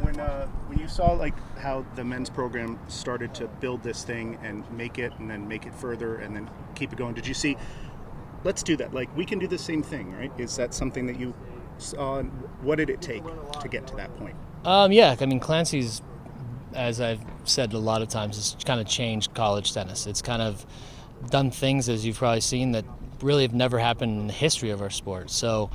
When you saw like how the men's program started to build this thing and make it further and then keep it going, did you see, let's do that, like we can do the same thing, right? Is that something that you saw? What did it take to get to that point? Yeah, I mean, Clancy's, as I've said a lot of times, has kind of changed college tennis. It's kind of done things, as you've probably seen, that really have never happened in the history of our sport. So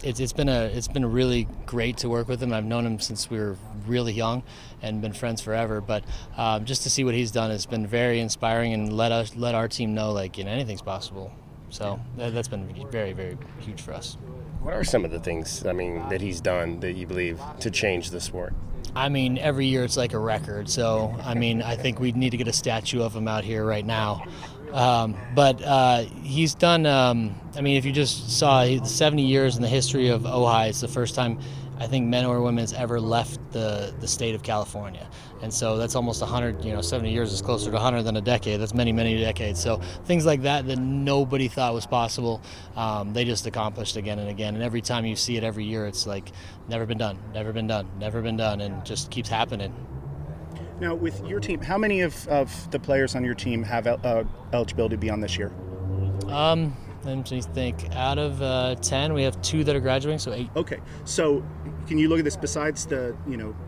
it's been really great to work with him. I've known him since we were really young and been friends forever. But just to see what he's done has been very inspiring and let our team know, like, anything's possible. So that's been very, very huge for us. What are some of the things, that he's done that you believe to change the sport? I mean, every year it's like a record. So, I think we need to get a statue of him out here right now. But he's done, if you just saw 70 years in the history of Ojai, it's the first time I think men or women has ever left the state of California. And so that's almost 100, 70 years is closer to 100 than a decade. That's many, many decades. So things like that nobody thought was possible, they just accomplished again and again. And every time you see it every year, it's like never been done, never been done, never been done, and just keeps happening. Now, with your team, how many of the players on your team have eligibility to be on this year? Let me think. Out of 10, we have 2 that are graduating, so 8. Okay, so can you look at this, besides the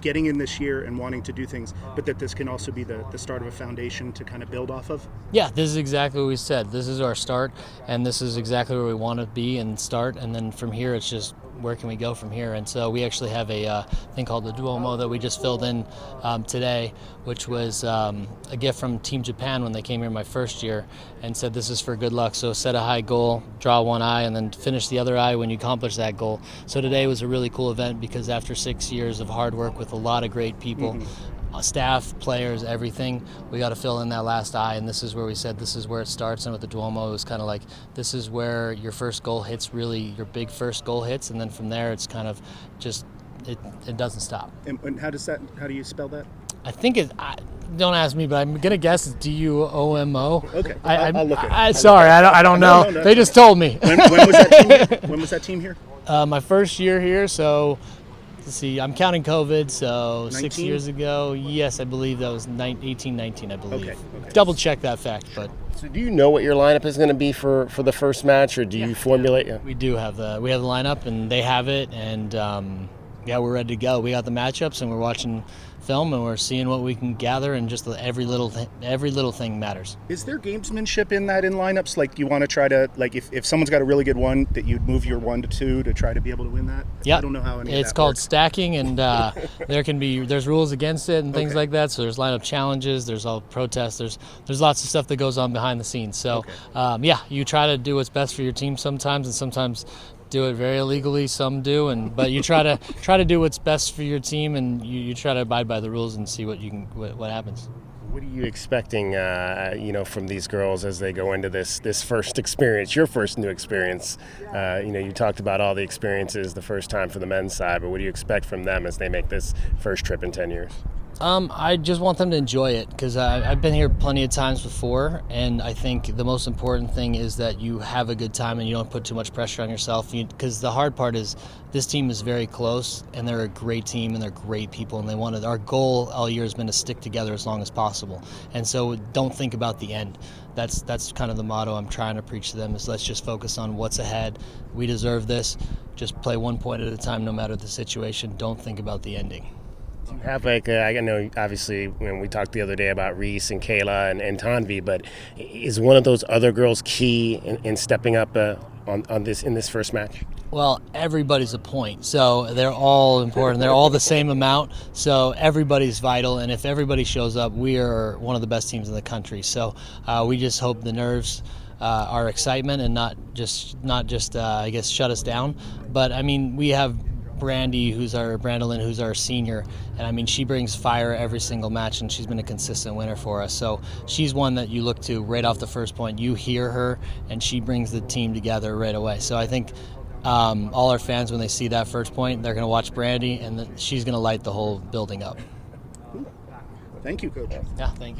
getting in this year and wanting to do things, but that this can also be the start of a foundation to kind of build off of? Yeah, this is exactly what we said. This is our start, and this is exactly where we want to be and start, and then from here it's just where can we go from here. And so we actually have a thing called the Duomo that we just filled in today, which was a gift from Team Japan when they came here my first year, and said this is for good luck. So set a high goal, draw one eye, and then finish the other eye when you accomplish that goal. So today was a really cool event because after 6 years of hard work with a lot of great people, staff, players, everything, we got to fill in that last eye, and this is where we said this is where it starts. And with the Duomo, it was kind of like this is where your first goal hits, really your big first goal hits, and then from there it's kind of just it doesn't stop. And how do you spell that? I think don't ask me, but I'm gonna guess it's DUOMO. Okay, I'll look at it. Sorry, I don't know. No, they just told me. When was that team here? When was that team here? My first year here, so let's see, I'm counting COVID, so 19? 6 years ago. Yes, I believe that was 18-19, I believe. Okay. Double check that fact, but. So do you know what your lineup is going to be for the first match, or do you formulate? Yeah. We do have the lineup, and they have it, and we're ready to go. We got the matchups, and we're watching film, and we're seeing what we can gather, and just every little thing matters. Is there gamesmanship in lineups? Like you want to try to, like if someone's got a really good one, that you'd move your 1 to 2 to try to be able to win that? Yeah, I don't know how any it's of that called works. Stacking, and there's rules against it and things like that. So there's lineup challenges, there's all protests, there's lots of stuff that goes on behind the scenes. So you try to do what's best for your team sometimes, and sometimes do it very illegally, some do, but you try to do what's best for your team, and you try to abide by the rules and see what happens. What are you expecting, from these girls as they go into this first experience, your first new experience? You talked about all the experiences the first time for the men's side, but what do you expect from them as they make this first trip in 10 years? I just want them to enjoy it because I've been here plenty of times before, and I think the most important thing is that you have a good time and you don't put too much pressure on yourself, because the hard part is this team is very close, and they're a great team, and they're great people, and our goal all year has been to stick together as long as possible, and so don't think about the end. That's kind of the motto I'm trying to preach to them, is let's just focus on what's ahead. We deserve this. Just play one point at a time, no matter the situation. Don't think about the ending. Do you have I know obviously when we talked the other day about Reese and Kayla and Tanvi, but is one of those other girls key in stepping up in this first match? Well, everybody's a point, so they're all important. They're all the same amount, so everybody's vital, and if everybody shows up, we are one of the best teams in the country. So we just hope the nerves are excitement and not just I guess shut us down. But we have Brandolyn, who's our senior, and she brings fire every single match, and she's been a consistent winner for us. So she's one that you look to right off the first point. You hear her, and she brings the team together right away. So I think all our fans, when they see that first point, they're going to watch Brandy, and she's going to light the whole building up. Thank you, Coach. Yeah, thank you.